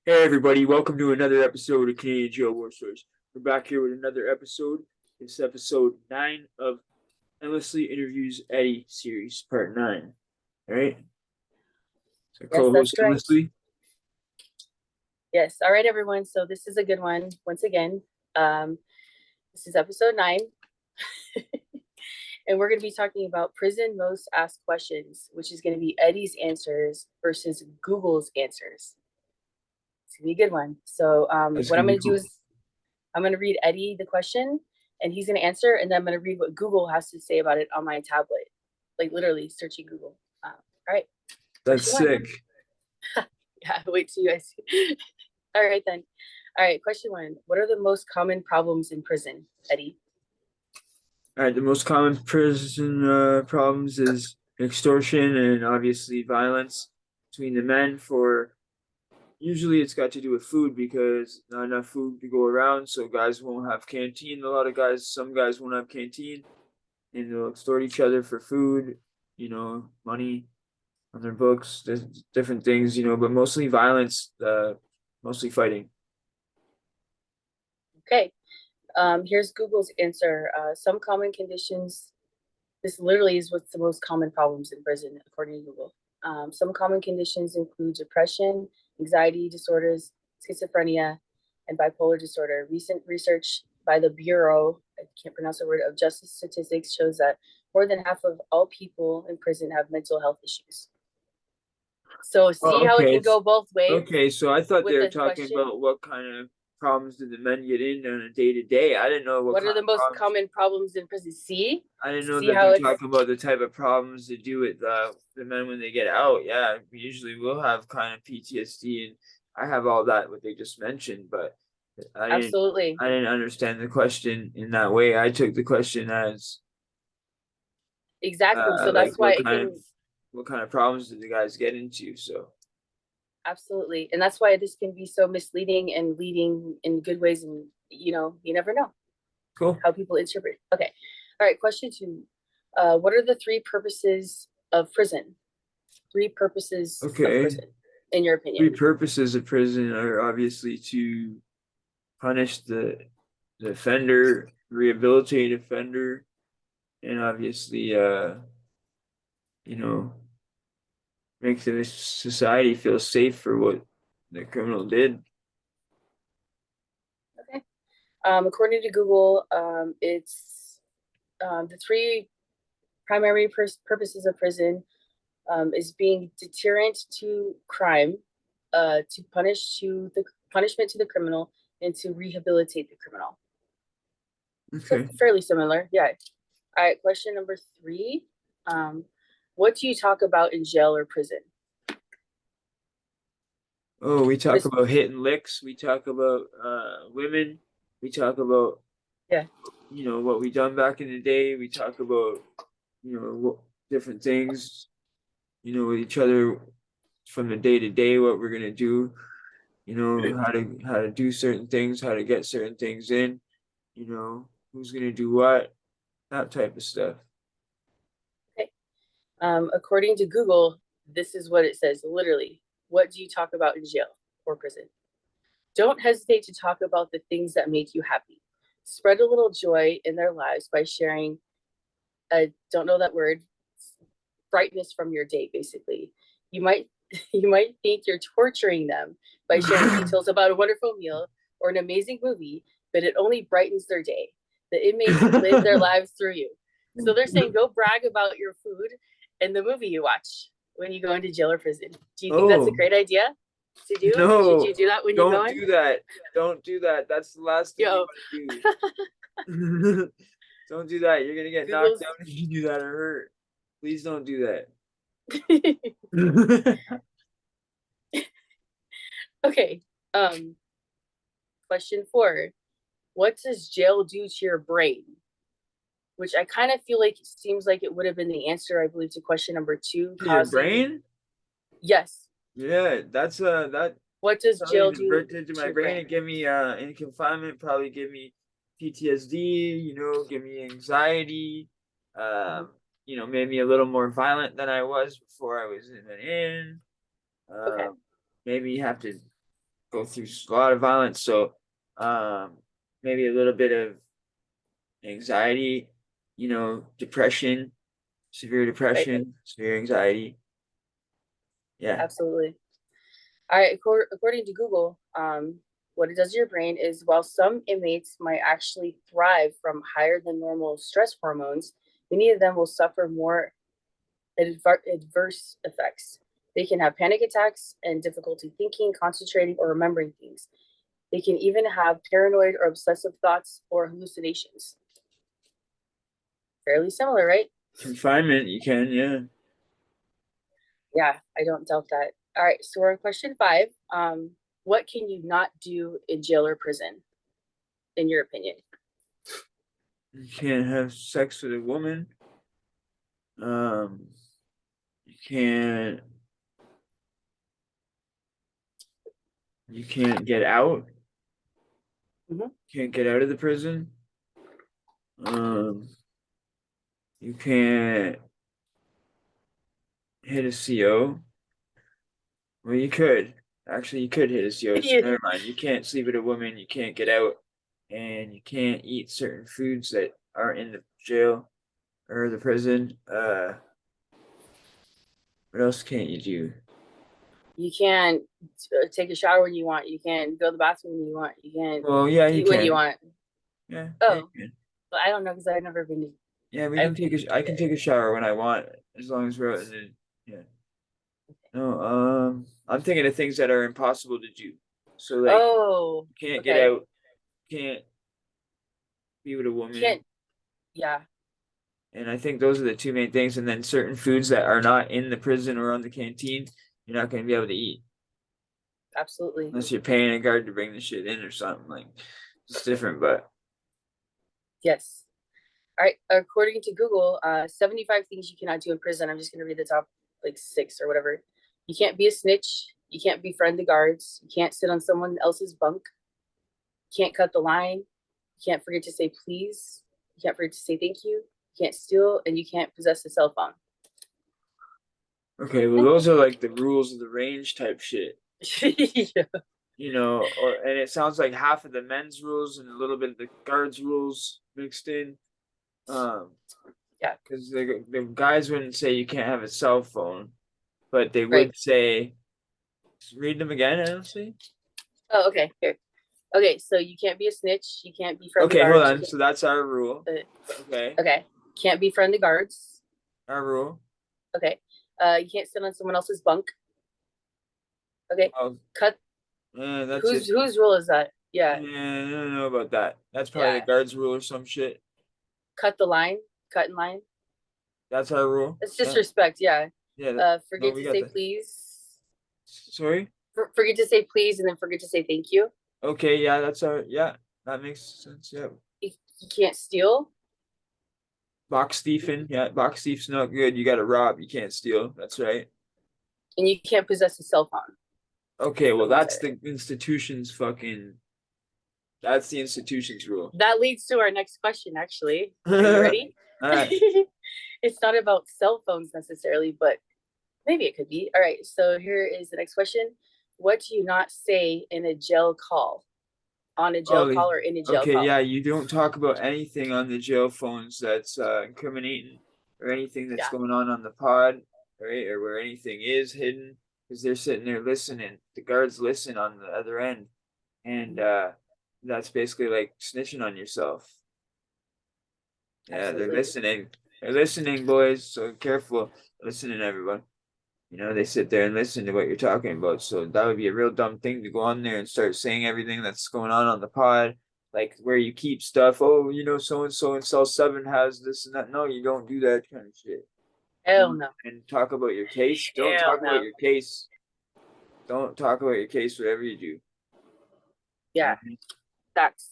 Hey everybody, welcome to another episode of Canadian Jail War Stories. We're back here with another episode. It's episode 9 of Endlessly Interviews Eddie series, part 9. Alright? So Yes, that's co-host correct. Endlessly. Yes. All right, everyone. So this is a good one. Once again, this is episode 9. And we're going to be talking about prison most asked questions, which is going to be Eddie's answers versus Google's answers. It's going to be a good one. So That's what I'm gonna be going to do cool. is I'm going to read Eddie the question, and he's going to answer, and then I'm going to read what Google has to say about it on my tablet, like literally searching Google. All right. That's Question 1. sick. Yeah, wait till you guys. All right, then. All right, question 1. What are the most common problems in prison, Eddie? Alright, the most common prison problems is extortion and obviously violence between the men for usually it's got to do with food because not enough food to go around, so guys won't have canteen. Some guys won't have canteen, and they'll extort each other for food, money on their books, there's different things, but mostly violence, mostly fighting. Okay. Here's Google's answer. Some common conditions. This literally is what's the most common problems in prison, according to Google. Some common conditions include depression, anxiety disorders, schizophrenia, and bipolar disorder. Recent research by the Bureau, I can't pronounce the word, of Justice Statistics shows that more than half of all people in prison have mental health issues. So see Oh, how it okay. can go both ways Okay, so I thought they with were the talking question. about what kind of problems did the men get in on a day to day. I didn't know what What are kind the of most problems. common problems in prison? See? I didn't know See that how they're it's talking about the type of problems to do with the men when they get out. Yeah, we usually will have kind of PTSD, and I have all that what they just mentioned, but I didn't absolutely I didn't understand the question in that way. I took the question as exactly. So like that's why it can what kind of problems did the guys get into? So absolutely, and that's why this can be so misleading and leading in good ways, and you never know cool. how people interpret. Okay, all right. Question 2. What are the three purposes of prison? Three purposes of Okay. prison, in your Three opinion. purposes of prison are obviously to punish the offender, rehabilitate offender, and obviously you know, make the society feel safe for what the criminal did. Okay. According to Google, it's the three primary purposes of prison is being deterrent to crime, to punishment to the criminal, and to rehabilitate the criminal. So Okay. fairly similar, yeah. All right, question number 3. What do you talk about in jail or prison? Oh, we What talk is about hitting licks. We talk about women. We talk about yeah? what we done back in the day. We talk about different things with each other from the day to day. What we're gonna do. How to do certain things. How to get certain things in. Who's gonna do what. That type of stuff. Okay. According to Google, this is what it says literally. What do you talk about in jail or prison? Don't hesitate to talk about the things that make you happy. Spread a little joy in their lives by sharing, I don't know that word, brightness from your day, basically. You might you might think you're torturing them by sharing details about a wonderful meal or an amazing movie, but it only brightens their day. The inmates live their lives through you. So they're saying go brag about your food and the movie you watch when you go into jail or prison. Do you think that's a Oh, great idea to do? Should no, you do that when you go don't in? do that. Don't do that. That's the last thing you Yo, want to do. Don't do that. You're gonna get knocked Google's out if you do that or hurt. Please don't do that. okay. Question 4. What does jail do to your brain? Which I kind of feel like it seems like it would have been the answer, I believe, to question number 2, To your causing. brain? Yes. Yeah, that What does something jail that do burnt into to my your brain brain? and give me in confinement, probably give me PTSD, give me anxiety, Mhm. made me a little more violent than I was before I was in an inn. Okay. Maybe have to go through a lot of violence. So maybe a little bit of anxiety, depression, severe depression, severe anxiety. Yeah. Absolutely. All right, according to Google, what it does to your brain is while some inmates might actually thrive from higher than normal stress hormones, many of them will suffer more adverse effects. They can have panic attacks and difficulty thinking, concentrating, or remembering things. They can even have paranoid or obsessive thoughts or hallucinations. Fairly similar, right? Confinement, you can, yeah. Yeah, I don't doubt that. All right, so we're on question 5. What can you not do in jail or prison, in your opinion? You can't have sex with a woman. You can't get out. Mhm. Can't get out of the prison. You can't hit a CO. Well, you could. Actually, you could hit a CO, so never mind. You can't sleep with a woman, you can't get out, and you can't eat certain foods that aren't in the jail or the prison. What else can't you do? You can't take a shower when you want. You can't go to the bathroom when you want. You can't Well, yeah, you eat when you can. want. Yeah, yeah, you Oh, can. but I don't know because I've never been to. Yeah, we can I've take a. I can take a shower when I want, as long as we're out in the. Yeah. No, I'm thinking of things that are impossible to do. So like, Oh, you can't get okay. out, can't be with a woman, Can't. Yeah, and I think those are the two main things. And then certain foods that are not in the prison or on the canteen, you're not going to be able to eat absolutely. unless you're paying a guard to bring the shit in or something. Like, it's different, but Yes. All right. According to Google, 75 things you cannot do in prison. I'm just going to read the top like 6 or whatever. You can't be a snitch. You can't befriend the guards. You can't sit on someone else's bunk. You can't cut the line. You can't forget to say please. You can't forget to say thank you. You can't steal, and you can't possess a cell phone. okay. Well, those are like the rules of the range type shit. Yeah. And it sounds like half of the men's rules and a little bit of the guards rules mixed in. Yeah. Because the guys wouldn't say you can't have a cell phone, but they Right. would say, read them again, honestly. Oh, okay. Here. Okay, so you can't be a snitch. You can't befriend the Okay, hold guards. on. So that's our rule. Okay. Okay. Can't befriend the guards. Our rule. Okay. You can't sit on someone else's bunk. Okay. Oh, Cut. that's Whose it. whose rule is that? Yeah. Yeah, I don't know about that. That's probably Yeah. the guards rule or some shit. Cut the line. Cut in line. That's our rule. It's disrespect. Yeah. Yeah. No, Forget we to got say that. please. Sorry. Forget to say please, and then forget to say thank you. Okay. Yeah, that's our. Yeah, that makes sense. Yeah. You can't steal. Box thiefing. Yeah, box thief's not good. You got to rob. You can't steal. That's right. And you can't possess a cell phone. Okay, well, that's the institution's fucking. That's the institution's rule. That leads to our next question, actually. Are you ready? All right. It's not about cell phones necessarily, but maybe it could be. All right, so here is the next question. What do you not say in a jail call? On a jail call or in a jail Okay, call? yeah, you don't talk about anything on the jail phones that's incriminating or anything that's going on the pod, right? Or where anything is hidden because they're sitting there listening. The guards listen on the other end, and that's basically like snitching on yourself. Yeah, Absolutely. they're listening. They're listening, boys. So careful, listening, everyone. They sit there and listen to what you're talking about. So that would be a real dumb thing to go on there and start saying everything that's going on the pod, like where you keep stuff. Oh, so and so in cell 7 has this and that. No, you don't do that kind of shit. Hell no. And talk about your case. Don't Hell talk no. about your case. Don't talk about your case, whatever you do. Yeah, facts.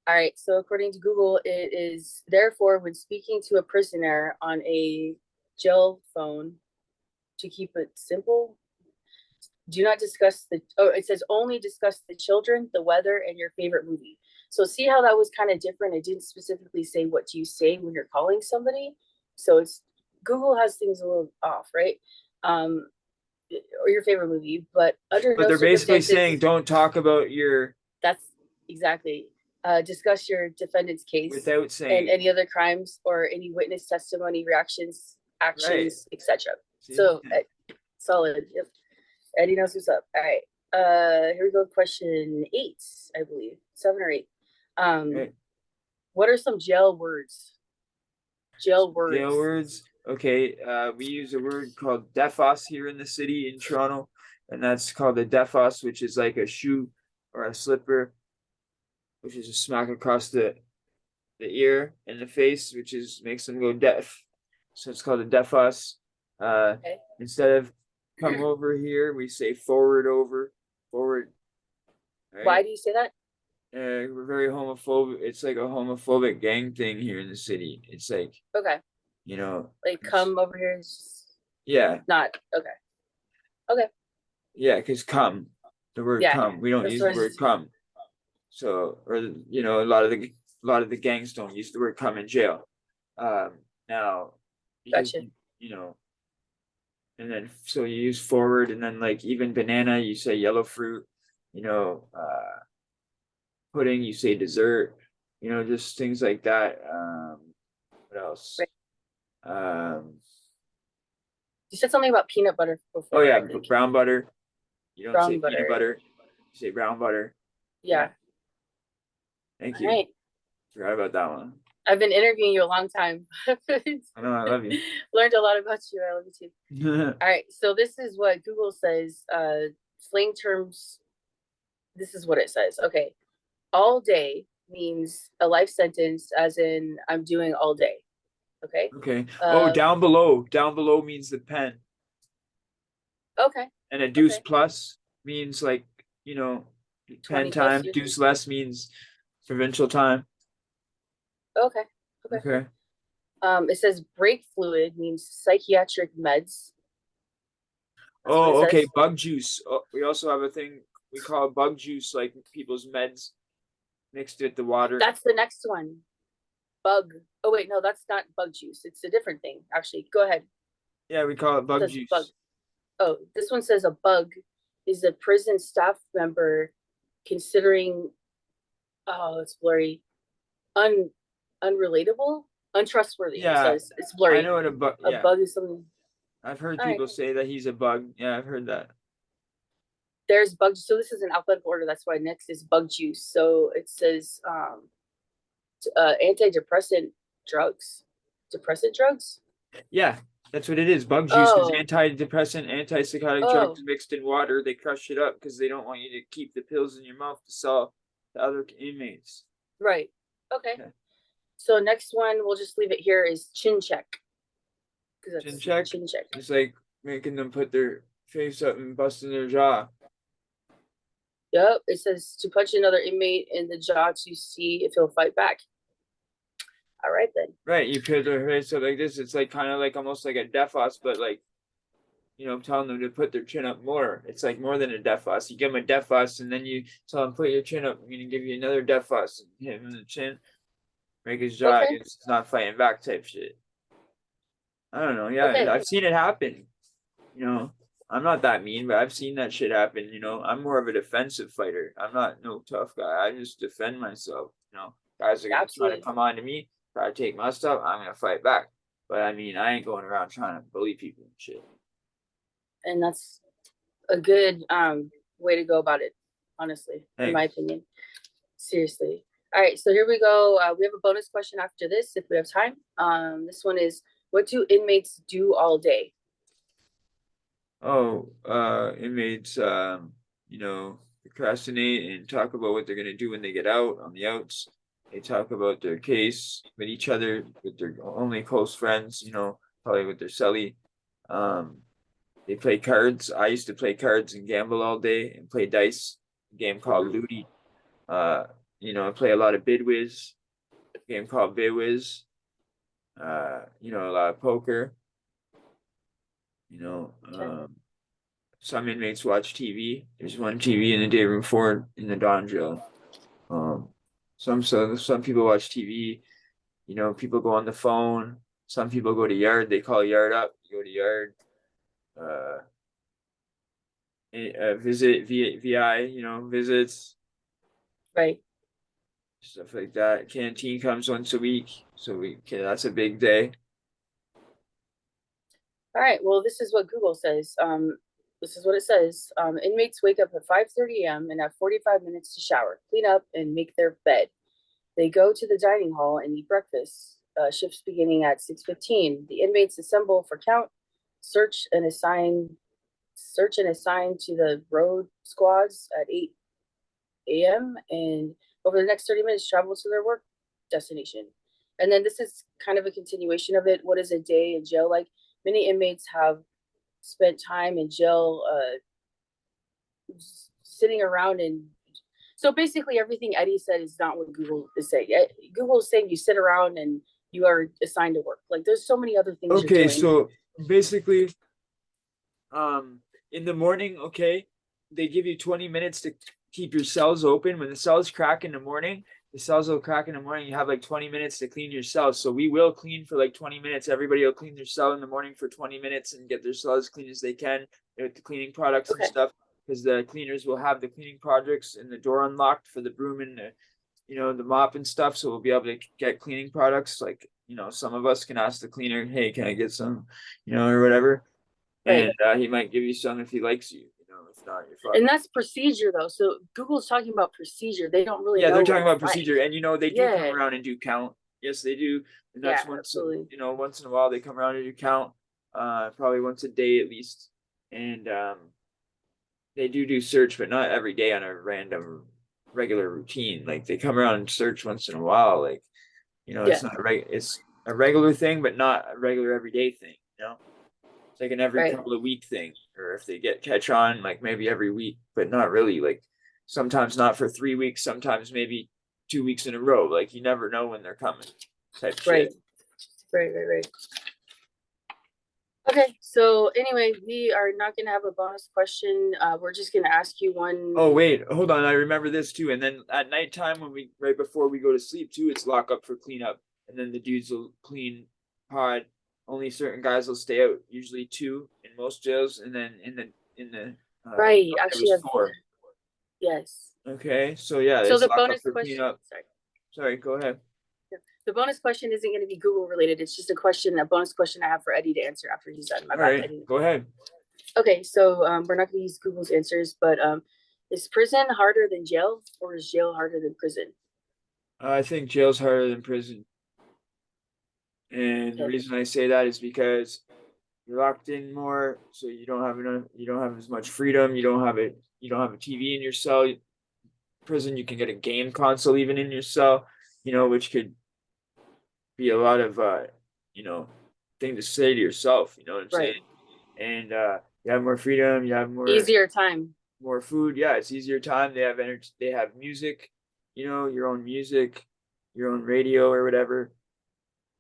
All right, so according to Google, it is therefore when speaking to a prisoner on a jail phone, to keep it simple, do not discuss it says only discuss the children, the weather, and your favorite movie. So see how that was kind of different. It didn't specifically say what do you say when you're calling somebody. So it's Google has things a little off, right? or your favorite movie, but under But no they're basically circumstances, saying don't talk about your that's exactly, discuss your defendant's case without and saying any other crimes or any witness testimony, reactions, right. actions, etc. See? So solid. Yep. Eddie knows what's up. All right. Here we go. Question 8, I believe. 7 or 8. Right. What are some jail words? Jail Jail words. words. Okay, we use a word called defos here in the city in Toronto, and that's called a defos, which is like a shoe or a slipper, which is a smack across the ear and the face, which is makes them go deaf. So it's called a defos. Okay. Instead of come over here, we say forward over, forward. Why Right? do you say that? We're very homophobic. It's like a homophobic gang thing here in the city. It's like, Okay. you know, Like come over here is yeah, not okay. Okay. yeah, because come, the word Yeah. come, we don't That's use what the word come. So, or a lot of the gangs don't use the word come in jail. Now, because Gotcha. you know, and then so you use forward, and then like even banana, you say yellow fruit. You know, pudding, you say dessert. You know, just things like that. What else? Right. Um, You said something about peanut butter oh before, yeah, I think. brown butter. You don't say Brown peanut butter. butter. You say brown butter. Yeah. Thank All you. right. Forgot about that one. I've been interviewing you a long time. I know, I love you. Learned a lot about you. I love you too. All right. So this is what Google says. Slang terms. This is what it says. Okay. All day means a life sentence, as in I'm doing all day. Okay. Okay. Oh, down below. Down below means the pen. Okay. And a deuce Okay. plus means like, 20 pen plus time. years. Deuce less means provincial time. Okay. Okay. Okay. It says brake fluid means psychiatric meds. That's what it Oh, okay. says. Bug juice. Oh, we also have a thing we call bug juice, like people's meds mixed with the water. That's the next one. Bug. Oh wait, no, that's not bug juice. It's a different thing. Actually, go ahead. Yeah, we call it It bug says juice. bug. Oh, this one says a bug is a prison staff member considering, oh, it's blurry, unrelatable, untrustworthy. Yeah, It says it's blurry. I know what a bug. A Yeah, bug is something. I've heard All right. people say that he's a bug. Yeah, I've heard that. There's bug. So this is an alphabetical order. That's why next is bug juice. So it says antidepressant drugs. Depressant drugs? Yeah, that's what it is. Bug juice is Oh, antidepressant, antipsychotic oh, drugs mixed in water. They crush it up because they don't want you to keep the pills in your mouth to sell to other inmates. right. Okay. Okay. So next one, we'll just leave it here, is chin check. Chin check. Chin check. It's like making them put their face up and busting their jaw. Yep. It says to punch another inmate in the jaw to see if he'll fight back. All right then. Right, you put their face up like this. It's like kind of like almost like a defos, but like telling them to put their chin up more. It's like more than a defos. You give them a defos, and then you tell them put your chin up. I'm gonna give you another defos and hit him in the chin, break his jaw. Okay. It's not fighting back type shit. I don't know. Yeah, Okay. I've seen it happen. I'm not that mean, but I've seen that shit happen. I'm more of a defensive fighter. I'm not no tough guy. I just defend myself. Guys are gonna try to Absolutely. come on to me, try to take my stuff. I'm gonna fight back. But I mean, I ain't going around trying to bully people and shit. And that's a good way to go about it, honestly, in my Thanks. opinion. Seriously. All right, so here we go. We have a bonus question after this if we have time. This one is, what do inmates do all day? Oh, inmates, procrastinate and talk about what they're gonna do when they get out on the outs. They talk about their case with each other, with their only close friends, probably with their cellie. They play cards. I used to play cards and gamble all day and play dice, a game called Ludi. I play a lot of Bidwiz, a game called Bidwiz. A lot of poker. Some inmates watch TV. There's one TV in the day room, 4 in the Don jail. Some people watch TV. People go on the phone. Some people go to yard. They call yard up. You go to yard. visit VI, visits, Right. stuff like that. Canteen comes once a week, so that's a big day. All right. Well, this is what Google says. This is what it says. Inmates wake up at 5:30 a.m. and have 45 minutes to shower, clean up, and make their bed. They go to the dining hall and eat breakfast. Shifts beginning at 6:15. The inmates assemble for count, search and assign to the road squads at 8 a.m. and over the next 30 minutes travel to their work destination. And then this is kind of a continuation of it. What is a day in jail like? Many inmates have spent time in jail sitting around, and so basically everything Eddie said is not what Google is saying. Google is saying you sit around and you are assigned to work. Like there's so many other things you're Okay, doing. so basically, in the morning, okay, they give you 20 minutes to keep your cells open. When the cells crack in the morning, the cells will crack in the morning. You have like 20 minutes to clean your cells. So we will clean for like 20 minutes. Everybody will clean their cell in the morning for 20 minutes and get their cells as clean as they can with the cleaning products and Okay. stuff. Because the cleaners will have the cleaning projects and the door unlocked for the broom and the mop and stuff. So we'll be able to get cleaning products. Like, some of us can ask the cleaner, hey, can I get some, or whatever. Right. And he might give you some if he likes you. If not, you're fine. And that's procedure though. So Google's talking about procedure. They don't really Yeah, know they're what talking about it's like. procedure, and they do come Yeah. around and do count. Yes, they do, and that's Yeah, once absolutely. once in a while they come around and do count. Probably once a day at least, and they do search, but not every day on a random regular routine. Like they come around and search once in a while. Like it's Yeah. not it's a regular thing, but not a regular everyday thing. It's like an every Right. couple of week thing, or if they catch on, like maybe every week, but not really. Like sometimes not for 3 weeks, sometimes maybe 2 weeks in a row. Like you never know when they're coming, type Right. shit. Right. Okay, so anyway, we are not gonna have a bonus question. We're just gonna ask you one. Oh wait, hold on. I remember this too. And then at nighttime, when we right before we go to sleep too, it's lock up for cleanup, and then the dudes will clean pod. Only certain guys will stay out. Usually two in most jails, and then in the Right, it actually, was four. yes. Okay, so yeah, So it's the lock up bonus for question, cleanup. Sorry, go ahead. the bonus question isn't going to be Google related. It's just a bonus question I have for Eddie to answer after he's done. All right, go ahead. Okay, so we're not going to use Google's answers, but is prison harder than jail, or is jail harder than prison? I think jail's harder than prison, and the reason I say that is because you're locked in more, so you don't have as much freedom. You don't have a TV in your cell. Prison, you can get a game console even in your cell, which could be a lot of thing to say to yourself. You know what I'm saying? And you have more freedom. You have more easier time, more food. Yeah, it's easier time. They have energy. They have music. Your own music, your own radio or whatever.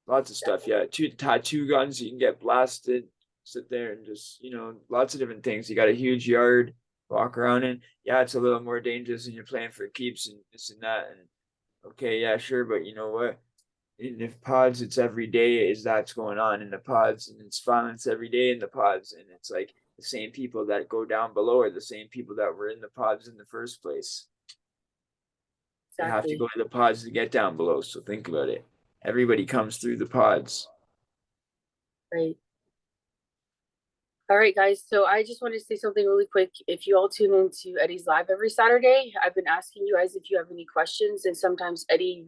Lots of stuff. Yeah, tattoo guns. You can get blasted. Sit there and just lots of different things. You got a huge yard. Walk around in. Yeah, it's a little more dangerous, and you're playing for keeps and this and that. And okay, yeah, sure, but you know what? In the pods, it's every day is that's going on in the pods, and it's violence every day in the pods, and it's like the same people that go down below are the same people that were in the pods in the first place. Exactly. They have to go to the pods to get down below. So think about it. Everybody comes through the pods. Right. All right, guys. So I just wanted to say something really quick. If you all tune into Eddie's live every Saturday, I've been asking you guys if you have any questions, and sometimes Eddie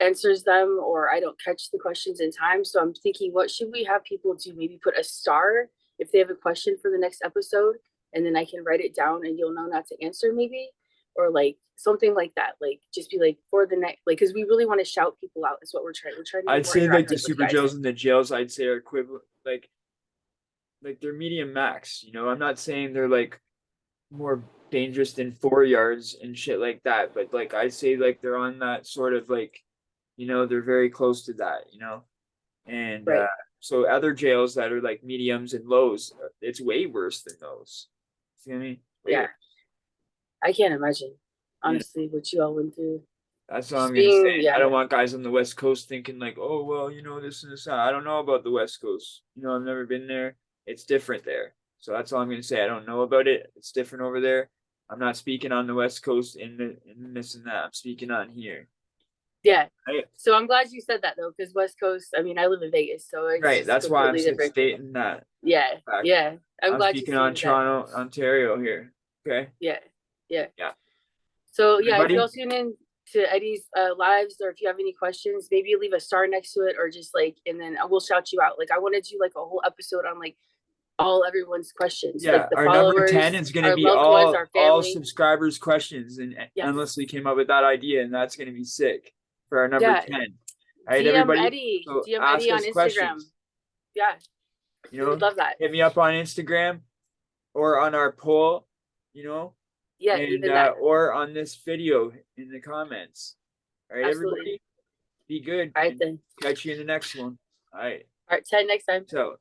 answers them, or I don't catch the questions in time. So I'm thinking, what should we have people do? Maybe put a star if they have a question for the next episode, and then I can write it down, and you'll know not to answer, maybe, or like something like that. Like just be like for the next, like because we really want to shout people out. Is what we're trying. We're trying to. I'd say like the super jails and the jails, I'd say are equivalent, like they're medium max. I'm not saying they're like more dangerous than 4 yards and shit like that, but like I'd say like they're on that sort of like, they're very close to that, and so other jails that are like mediums and lows, it's way worse than those. See what I mean? Yeah, I can't imagine honestly what you all went through. That's all I'm gonna say. Yeah. I don't want guys on the West Coast thinking like, oh well, this and this. I don't know about the West Coast. I've never been there. It's different there. So that's all I'm gonna say. I don't know about it. It's different over there. I'm not speaking on the West Coast in this and that. I'm speaking on here. Yeah. Right. So I'm glad you said that though, because West Coast, I mean, I live in Vegas, so it's Right. just That's why I'm completely different. stating that. Yeah. fact. Yeah. I'm I'm glad you speaking on stated that. Toronto, Ontario here. Okay. Yeah. Yeah. Yeah. So yeah, if Everybody? you all tune in to Eddie's lives, or if you have any questions, maybe leave a star next to it, or just like, and then we'll shout you out. Like I want to do like a whole episode on like everyone's questions, Yeah, like the our number followers, 10 is gonna our be loved ones, our all family. subscribers' questions, and Yes. Endlessly came up with that idea, and that's gonna be sick for our number Yeah. 10. All right, DM everybody. Eddie. So DM ask Eddie on us Instagram. questions. Yeah. You We know, would love that. hit me up on Instagram or on our poll, you know, Yeah, and even that. or on this video in the comments. All right, Absolutely. everybody. Be good. All right and then. Catch you in the next one. All right. All right, 10 next time. So.